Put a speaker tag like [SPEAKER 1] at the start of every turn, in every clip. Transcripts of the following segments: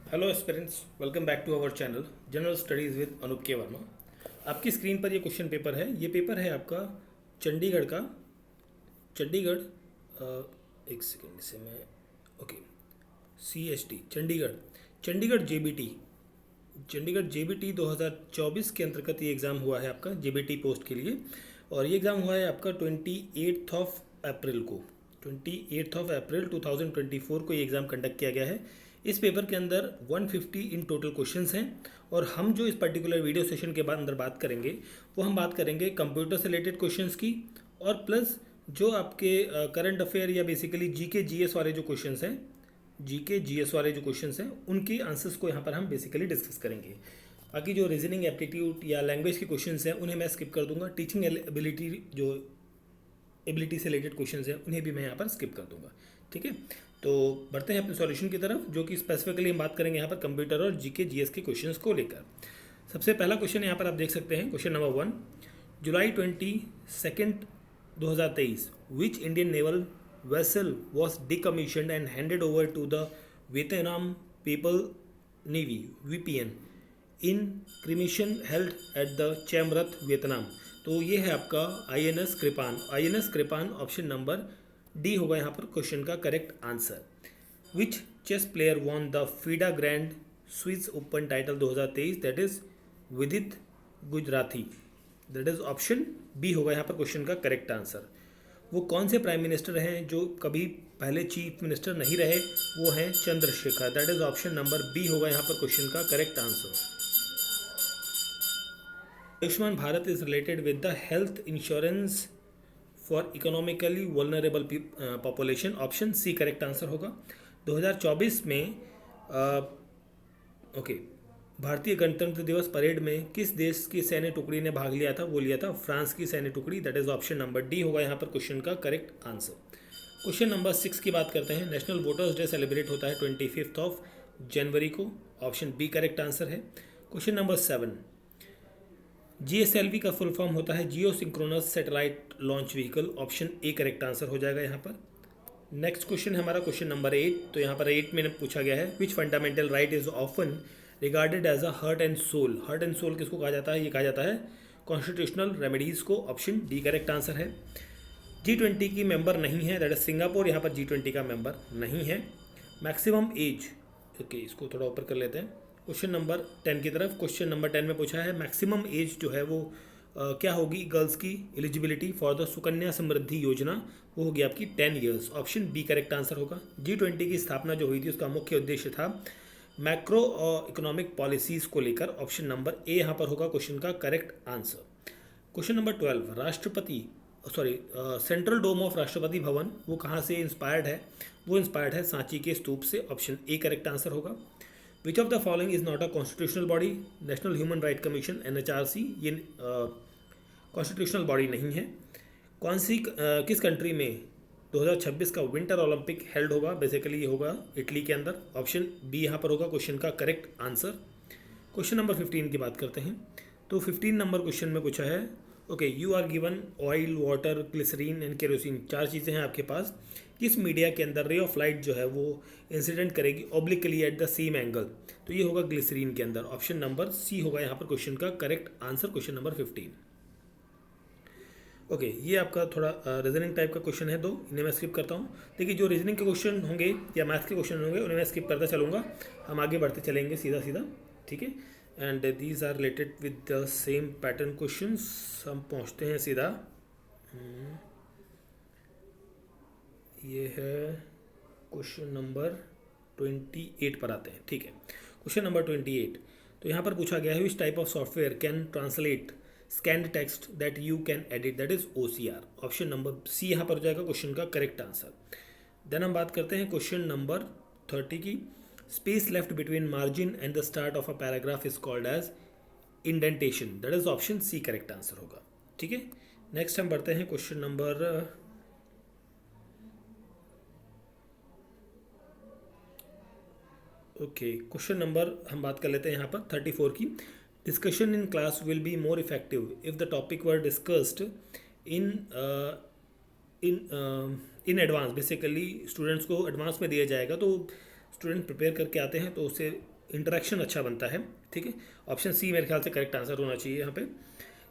[SPEAKER 1] Hello aspirants, welcome back to our channel General Studies with Anoop K Verma. आपकी screen पर ये question paper है। ये पेपर है आपका चंडीगढ़ का। चंडीगढ़ एक सेकेंड से मैं okay CST Chandigarh. Chandigarh JBT। Chandigarh JBT 2024 के अंतर्गत ये एग्ज़ाम हुआ है आपका JBT पोस्ट के लिए। और ये एग्ज़ाम हुआ है आपका 28 अप्रैल को। 28 अप्रैल 2024 को ये एग्ज़ाम कंडक्ट किया गया है। इस पेपर के अंदर 150 इन टोटल क्वेश्चंस हैं। और हम जो इस पर्टिकुलर वीडियो सेशन के बाद अंदर बात करेंगे वो हम बात करेंगे कंप्यूटर से रिलेटेड क्वेश्चंस की, और प्लस जो आपके करंट अफेयर या बेसिकली जीके जीएस वाले जो क्वेश्चंस हैं, जीके जीएस वाले जो क्वेश्चंस हैं उनके आंसर्स को यहाँ पर हम बेसिकली डिस्कस करेंगे। बाकी जो रीजनिंग एप्टीट्यूड या लैंग्वेज के क्वेश्चंस हैं उन्हें मैं स्किप कर दूंगा। टीचिंग एबिलिटी जो एबिलिटी से रिलेटेड क्वेश्चंस हैं उन्हें भी मैं यहाँ पर स्किप कर दूंगा। ठीक है, तो बढ़ते हैं अपने सॉल्यूशन की तरफ, जो कि स्पेसिफिकली हम बात करेंगे यहाँ पर कंप्यूटर और जीके जीएस के क्वेश्चंस को लेकर। सबसे पहला क्वेश्चन यहाँ पर आप देख सकते हैं, question number 1। July 22 2023 which Indian naval vessel was decommissioned and handed over to the Vietnam People Navy (VPN) in cremation held at the Cham Rat, Vietnam। तो ये है आपका INS Kirpan. INS Kirpan option number D होगा यहाँ पर question का correct answer. Which chess player won the FIDE grand Swiss open title 2023? That is Vidit Gujrathi. That is option B होगा यहाँ पर क्वेश्चन का करेक्ट आंसर। वो कौन से प्राइम मिनिस्टर हैं जो कभी पहले चीफ मिनिस्टर नहीं रहे? वो हैं Chandrashekhar. That is option number B होगा यहाँ पर क्वेश्चन का correct answer. Ayushman Bharat is related with the health insurance for economically vulnerable population. Option C correct answer होगा। 2024 में भारतीय गणतंत्र दिवस परेड में किस देश की सैन्य टुकड़ी ने भाग लिया था? वो लिया था फ्रांस की सैन्य टुकड़ी। That is option number D होगा यहाँ पर क्वेश्चन का करेक्ट आंसर। क्वेश्चन नंबर 6 की बात करते हैं। नेशनल वोटर्स डे सेलिब्रेट होता है 25 जनवरी को। ऑप्शन बी करेक्ट आंसर है। Question number 7। GSLV का फुल फॉर्म होता है geosynchronous satellite launch vehicle. Option A correct answer हो जाएगा यहाँ पर। नेक्स्ट क्वेश्चन है हमारा क्वेश्चन नंबर 8। तो यहाँ पर 8 में पूछा गया है which fundamental right is often regarded as a heart and soul. Heart and soul किसको कहा जाता है? ये कहा जाता है कॉन्स्टिट्यूशनल रेमेडीज़ को। ऑप्शन डी करेक्ट आंसर है। G20 की मेंबर नहीं है, दैट इज सिंगापुर यहाँ पर G20 का मेंबर नहीं है। मैक्सिमम एज, ओके इसको थोड़ा ऊपर कर लेते हैं क्वेश्चन नंबर 10 की तरफ। क्वेश्चन नंबर 10 में पूछा है मैक्सिमम एज जो है वो क्या होगी गर्ल्स की eligibility for the Sukanya Samriddhi Yojana? वो होगी आपकी 10 years. Option B correct answer होगा। G20 की स्थापना जो हुई थी उसका मुख्य उद्देश्य था मैक्रो इकोनॉमिक पॉलिसीज़ को लेकर। ऑप्शन नंबर ए यहाँ पर होगा क्वेश्चन का correct answer. Question number 12। Central dome of Rashtrapati Bhavan वो कहाँ से इंस्पायर्ड है? वो इंस्पायर्ड है सांची के स्तूप से। ऑप्शन ए करेक्ट आंसर होगा। विच of the following is not a constitutional body? National human right commission NHRC ये कॉन्स्टिट्यूशनल बॉडी नहीं है। कौन सी किस कंट्री में 2026 का विंटर ओलंपिक हेल्ड होगा? बेसिकली ये होगा इटली के अंदर। ऑप्शन बी यहाँ पर होगा क्वेश्चन का करेक्ट आंसर। क्वेश्चन नंबर 15 की बात करते हैं। तो 15 नंबर क्वेश्चन में पूछा है you are given oil, water, glycerine and kerosene. 4 चीज़ें हैं आपके पास। किस मीडिया के अंदर रे ऑफ लाइट जो है वो इंसिडेंट करेगी obliquely at the same angle? तो ये होगा ग्लिसरीन के अंदर। ऑप्शन नंबर सी होगा यहाँ पर क्वेश्चन का करेक्ट आंसर। Question number 15। ये आपका थोड़ा रीजनिंग टाइप का क्वेश्चन है, 2 इन्हें मैं स्किप करता हूँ। देखिए जो रीजनिंग के क्वेश्चन होंगे या मैथ्स के क्वेश्चन होंगे उन्हें मैं स्किप करता चलूँगा। हम आगे बढ़ते चलेंगे सीधा सीधा, ठीक है। And these are related with the same pattern questions. हम पहुँचते हैं सीधा। ये है क्वेश्चन नंबर 28 पर आते हैं, ठीक है। Question number 28। तो यहाँ पर पूछा गया है which type of software can translate scanned text that you can edit? That is OCR। Option number C यहाँ पर हो जाएगा क्वेश्चन का करेक्ट आंसर। देन हम बात करते हैं क्वेश्चन नंबर 30 की। Space left between margin and the start of a paragraph is called as indentation. That is option C correct answer होगा, ठीक है। नेक्स्ट हम बढ़ते हैं क्वेश्चन नंबर क्वेश्चन नंबर हम बात कर लेते हैं यहाँ पर 34 की। Discussion in class will be more effective if the topic were discussed in in advance. Basically students को एडवांस में दिया जाएगा, तो स्टूडेंट प्रिपेयर करके आते हैं तो उससे इंटरेक्शन अच्छा बनता है, ठीक है। ऑप्शन सी मेरे ख्याल से करेक्ट आंसर होना चाहिए यहाँ पे।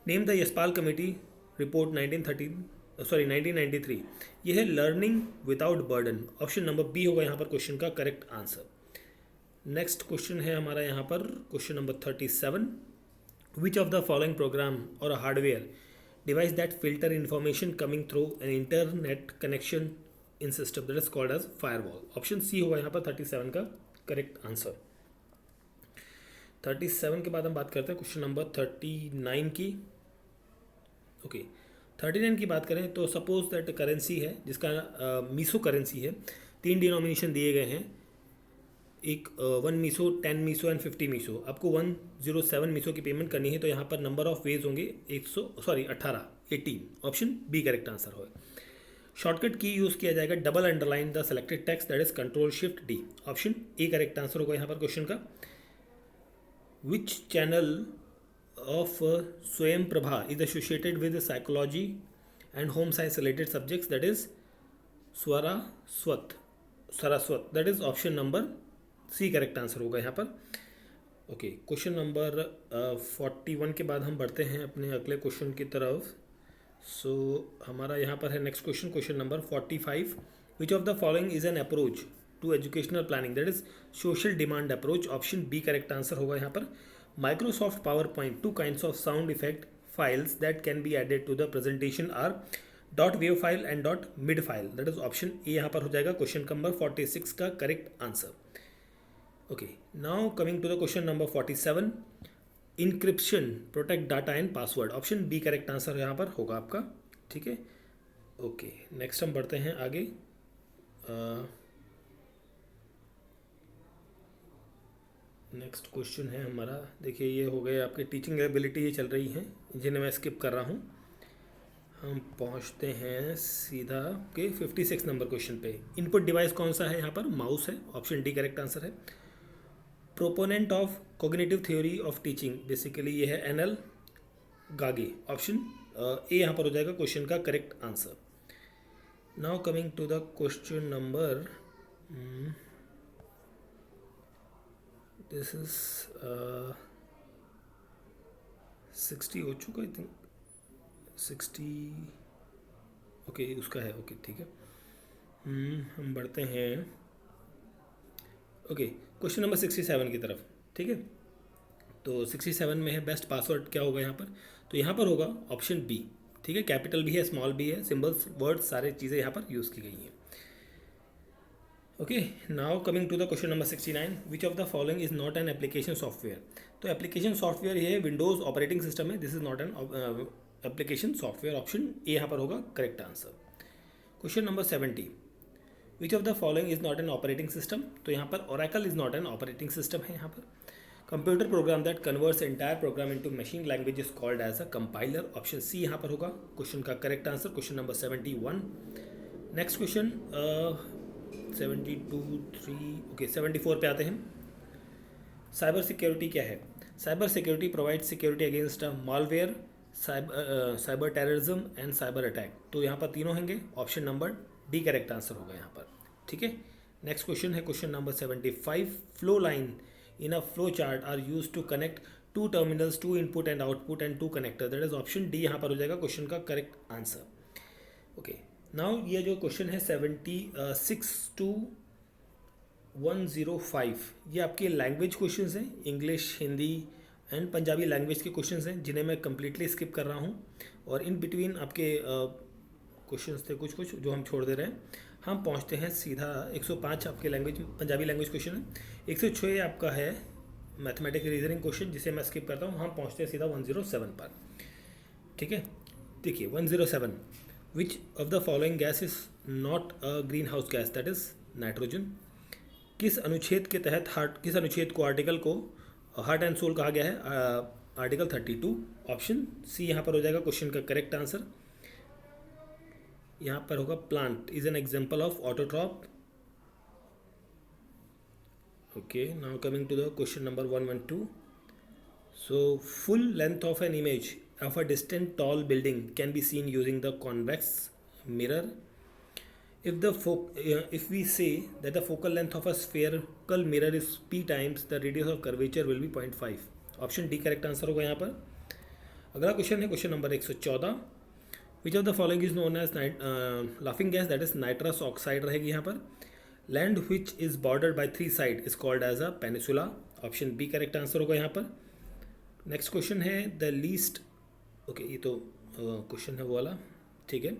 [SPEAKER 1] Name the Yashpal committee report 1993, ये है learning without burden. Option number B होगा यहाँ पर क्वेश्चन का करेक्ट आंसर। नेक्स्ट क्वेश्चन है हमारा यहाँ पर question number 37। Which of the following program or hardware device that filter information coming through an internet connection in system that is called as firewall. Option C होगा यहाँ पर 37 का correct answer. 37 के बाद हम बात करते हैं क्वेश्चन नंबर 39 की। ओके 39 की बात करें तो सपोज दैट करेंसी है जिसका मीसो करेंसी है। 3 डिनोमिनेशन दिए गए हैं, एक 1 मीसो, 10 मीसो एंड 50 मीसो। आपको 107 मीसो की पेमेंट करनी है तो यहाँ पर नंबर ऑफ वेज होंगे 18। ऑप्शन बी करेक्ट आंसर होगा। शॉर्टकट की यूज़ किया जाएगा double underline the selected text that is control shift D. Option A correct answer होगा यहाँ पर क्वेश्चन का। Which channel of Swayam Prabha is associated with psychology and home science related subjects that is Saraswat that is option number C correct answer होगा यहाँ पर। Okay question number 41 के बाद हम बढ़ते हैं अपने अगले क्वेश्चन की तरफ। सो हमारा यहाँ पर है next question, question number 45। Which of the following is an approach to educational planning that is social demand approach. Option B correct answer होगा यहाँ पर। Microsoft PowerPoint 2 kinds of sound effect files that can be added to the presentation are .wav file and .mid file that is option A यहाँ पर हो जाएगा question number 46 का correct answer. Okay now coming to the question number 47। Encryption protect data and password. Option B correct answer यहाँ पर होगा आपका, ठीक है। ओके नेक्स्ट हम बढ़ते हैं आगे। नेक्स्ट क्वेश्चन है हमारा, देखिए ये हो गए आपके टीचिंग एबिलिटी, ये चल रही हैं जिन्हें मैं स्किप कर रहा हूँ। हम पहुँचते हैं सीधा के 56 नंबर क्वेश्चन पे। इनपुट डिवाइस कौन सा है यहाँ पर? माउस है। ऑप्शन डी करेक्ट आंसर है। Proponent of cognitive theory of teaching, basically ये है एनएल गागे। ऑप्शन ए यहाँ पर हो जाएगा क्वेश्चन का correct answer. Now coming to the question number this is 60 हो चुका, आई थिंक 60। ओके उसका है, ओके ठीक है। हम बढ़ते हैं ओके क्वेश्चन नंबर 67 की तरफ, ठीक है। तो 67 में है बेस्ट पासवर्ड क्या होगा यहाँ पर? तो यहाँ पर होगा ऑप्शन बी, ठीक है। कैपिटल भी है, स्मॉल भी है, सिंबल्स, वर्ड्स, सारे चीज़ें यहाँ पर यूज़ की गई हैं। Okay now coming to the question number 69। Which of the following is not an application software. तो एप्लीकेशन सॉफ्टवेयर ये विंडोज़ ऑपरेटिंग सिस्टम है, this is not an application software. Option A यहाँ पर होगा correct answer. Question number 70। Which of the following is not an operating system. तो यहाँ पर Oracle is not an operating system है। यहाँ पर computer program that converts entire program into machine language is called as a compiler. Option C यहाँ पर होगा question का correct answer, question number 71। Next question 72, 3 okay 74 पे आते हैं। साइबर सिक्योरिटी क्या है? Cyber security provide security against malware, cyber terrorism and cyber attack. तो यहाँ पर तीनों होंगे, option number D correct answer होगा यहाँ पर, ठीक है। नेक्स्ट क्वेश्चन है question number 75। Flow line in a flow chart are used to connect 2 terminals, 2 input and output and 2 connector, that is option D यहाँ पर हो जाएगा क्वेश्चन का करेक्ट आंसर। ओके नाउ ये जो क्वेश्चन है 76 to 105, ये आपके लैंग्वेज क्वेश्चंस हैं, English, Hindi and Punjabi language के क्वेश्चंस हैं जिन्हें मैं कम्प्लीटली स्किप कर रहा हूँ, और इन बिटवीन आपके क्वेश्चंस थे कुछ जो हम छोड़ दे रहे हैं। हम पहुँचते हैं सीधा 105 आपके लैंग्वेज, पंजाबी लैंग्वेज क्वेश्चन है। 106 आपका है मैथमेटिक्स रीजनिंग क्वेश्चन जिसे मैं स्किप करता हूँ। हम पहुँचते हैं सीधा 107 पर, ठीक है। देखिए 107। विच of the following gas is not a green house gas, that is nitrogen. किस अनुच्छेद के तहत किस अनुच्छेद को आर्टिकल को हार्ट एंड सोल कहा गया है? आर्टिकल 32। ऑप्शन सी यहाँ पर हो जाएगा क्वेश्चन का करेक्ट आंसर। यहाँ पर होगा plant is an example of autotroph. Okay now coming to the question number 112। So full length of an image of a distant tall building can be seen using the convex mirror. if we say that the focal length of a spherical mirror is p times the radius of curvature will be 0.5, option D correct answer होगा यहाँ पर। अगला question है question number 114, which of the following is known as laughing gas, that is nitrous oxide रहेगी यहाँ पर। Land which is bordered by 3 side is called as a peninsula, option B correct answer होगा यहाँ पर। Next question है the least, okay ये तो question है वो वाला, ठीक है।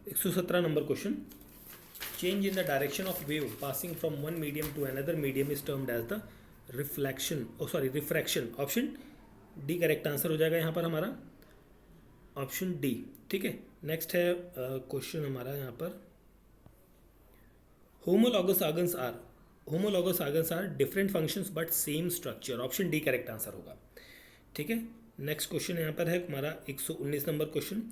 [SPEAKER 1] 117 number question, change in the direction of wave passing from one medium to another medium is termed as the refraction, option D correct answer हो जाएगा यहाँ पर हमारा, ऑप्शन डी, ठीक है। नेक्स्ट है क्वेश्चन हमारा यहाँ पर, homologous organs are different functions but same structure, option D correct answer होगा, ठीक है। नेक्स्ट क्वेश्चन यहाँ पर है हमारा 119 नंबर क्वेश्चन।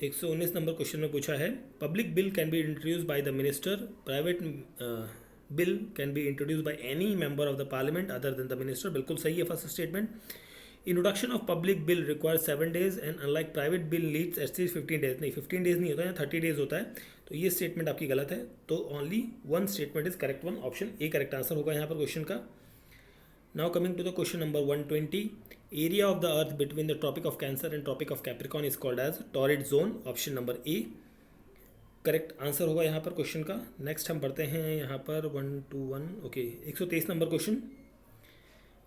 [SPEAKER 1] 119 नंबर क्वेश्चन में पूछा है, public bill can be introduce by the minister, private bill can be introduce by any member of the parliament other than the minister, बिल्कुल सही है first statement. Introduction of public bill require 7 days and unlike private bill leads at least 15 days, नहीं 15 days नहीं होता है, 30 days होता है, तो ये स्टेटमेंट आपकी गलत है, तो only one statement is correct one, option A correct answer होगा यहाँ पर क्वेश्चन का। Now coming to the question number 120, area of the earth between the Tropic of Cancer and Tropic of Capricorn is called as torrid zone, option number A correct answer होगा यहाँ पर question का। Next हम पढ़ते हैं यहाँ पर 121, okay 123 number question,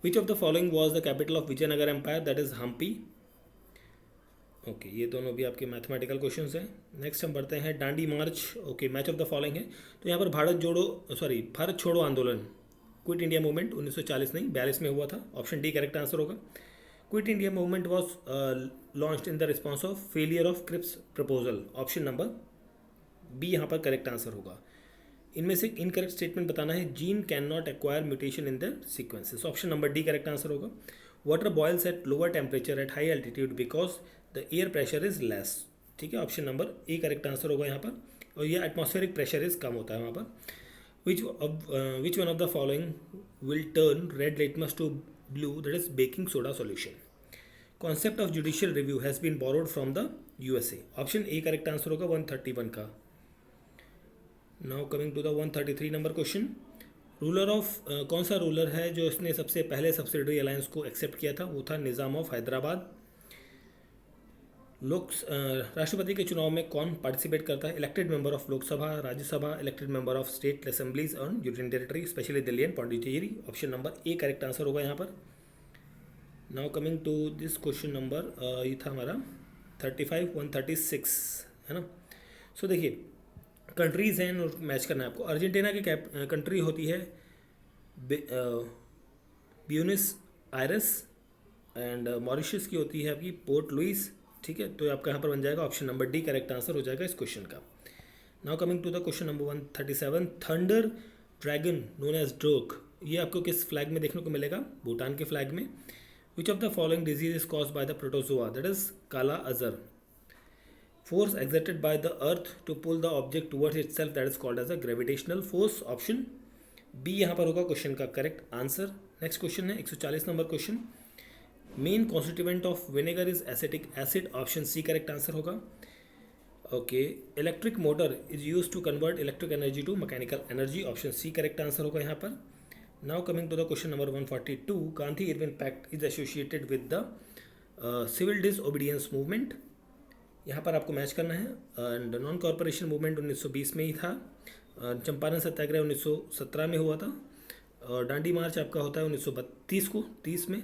[SPEAKER 1] which of the following was the capital of Vijayanagara empire, that is Hampi, okay ये दोनों भी आपके मैथमेटिकल क्वेश्चन हैं। नेक्स्ट हम पढ़ते हैं Dandi march, okay match of the following है, तो यहाँ पर भारत छोड़ो आंदोलन, क्विट इंडिया मूवमेंट 1940 नहीं 42 में हुआ था, ऑप्शन डी करेक्ट आंसर होगा। Quit India movement was launched in the response of failure of Cripps proposal, option number B यहाँ पर करेक्ट आंसर होगा। इनमें से इनकरेक्ट स्टेटमेंट बताना है, gene can not acquire mutation in the sequences, option number D correct answer होगा। Water boils at lower temperature at high altitude because the air pressure is less, ठीक है, option number A correct answer होगा यहाँ पर, और ये atmospheric pressure is come होता है वहाँ पर। Which one of the following will turn red litmus to blue, that is baking soda solution. Concept of judicial review has been borrowed from the USA, option A correct answer होगा 131 का। Now coming to the 133 number question, ruler of कौन सा ruler है जो इसने सबसे पहले subsidiary alliance को एक्सेप्ट किया था, वो था निज़ाम ऑफ हैदराबाद। राष्ट्रपति के चुनाव में कौन पार्टिसिपेट करता है, elected member of Lok Sabha, Rajya Sabha, elected member of state assemblies on union territory specially Delhi and Pondicherry, option number A correct answer होगा यहाँ पर। Now coming to this question number, ये था हमारा 35 136 है ना। सो देखिए कंट्रीज़ हैं और मैच करना है आपको। अर्जेंटीना की कंट्री होती है ब्यूनस आयरस, एंड मॉरिशस की होती है आपकी पोर्ट लुइस, ठीक है, तो आपका यहाँ पर बन जाएगा option number D correct answer हो जाएगा इस क्वेश्चन का। Now coming to the question number 137, thunder dragon known as Druk, ये आपको किस फ्लैग में देखने को मिलेगा, भूटान के फ्लैग में। विच of the following disease is caused by the protozoa, that is काला अजर। Force exerted by the earth to pull the object towards itself, that is called as a gravitational force, option B यहाँ पर होगा question का correct answer. Next question है 140 number question, main constituent of vinegar is acetic acid, option C correct answer होगा। Okay, electric motor is use to convert electric energy to mechanical energy, option C correct answer होगा यहाँ पर। Now coming to the question number 142, Gandhi Irwin pact is associated with the civil disobedience movement, यहाँ पर आपको match करना है। And non corporation movement 1920 में ही था, चंपारण सत्याग्रह 1917 में हुआ था, और डांडी मार्च आपका होता है 1932 को 30 में,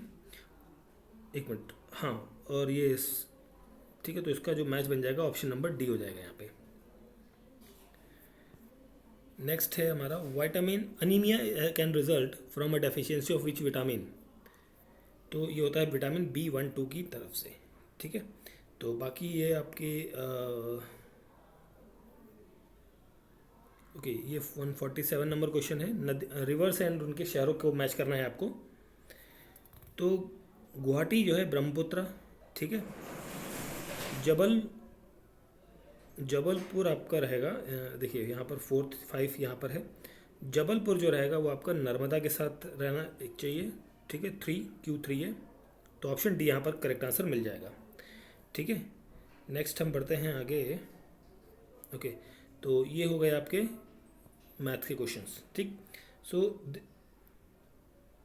[SPEAKER 1] एक मिनट, हाँ, और ये ठीक है, तो इसका जो मैच बन जाएगा ऑप्शन नंबर डी हो जाएगा यहाँ पे। नेक्स्ट है हमारा vitamin, anaemia can result from a deficiency of which vitamin, तो ये होता है विटामिन B12 की तरफ से, ठीक है। तो बाकी ये आपके ओके, ये 147 नंबर क्वेश्चन है, रिवर्स एंड उनके शहरों को मैच करना है आपको। तो गुवाहाटी जो है ब्रह्मपुत्र, ठीक है, जबलपुर आपका रहेगा, देखिए यहाँ पर 4 5 यहाँ पर है, जबलपुर जो रहेगा वो आपका नर्मदा के साथ रहना एक चाहिए, ठीक है, 3Q3 है, तो ऑप्शन डी यहाँ पर करेक्ट आंसर मिल जाएगा, ठीक है। नेक्स्ट हम बढ़ते हैं आगे। ओके, तो ये हो गए आपके मैथ के क्वेश्चंस, ठीक।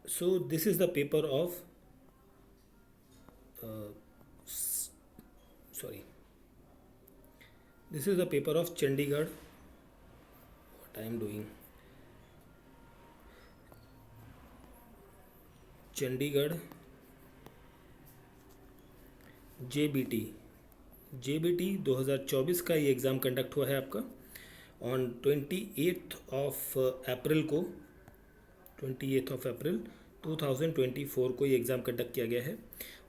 [SPEAKER 1] So this is the paper of sorry, this is the paper of Chandigarh. What I am doing, Chandigarh JBT 2024 का ये एग्ज़ाम कंडक्ट हुआ है आपका ऑन 28 ऑफ अप्रैल को, 28 ऑफ अप्रैल 2024 को ये एग्ज़ाम कंडक्ट किया गया है।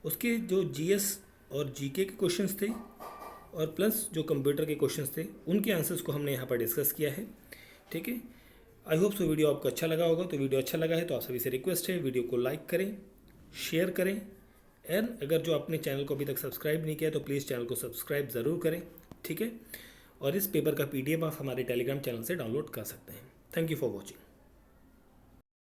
[SPEAKER 1] उसके जो जीएस और जीके के क्वेश्चंस थे और प्लस जो कंप्यूटर के क्वेश्चंस थे उनके आंसर्स को हमने यहाँ पर डिस्कस किया है, ठीक है। आई होप सो वीडियो आपको अच्छा लगा होगा। तो वीडियो अच्छा लगा है तो आप सभी से रिक्वेस्ट है वीडियो को लाइक करें, शेयर करें, एंड अगर जो आपने चैनल को अभी तक सब्सक्राइब नहीं किया तो प्लीज़ चैनल को सब्सक्राइब ज़रूर करें, ठीक है। और इस पेपर का PDF आप हमारे टेलीग्राम चैनल से डाउनलोड कर सकते हैं। Thank you for watching.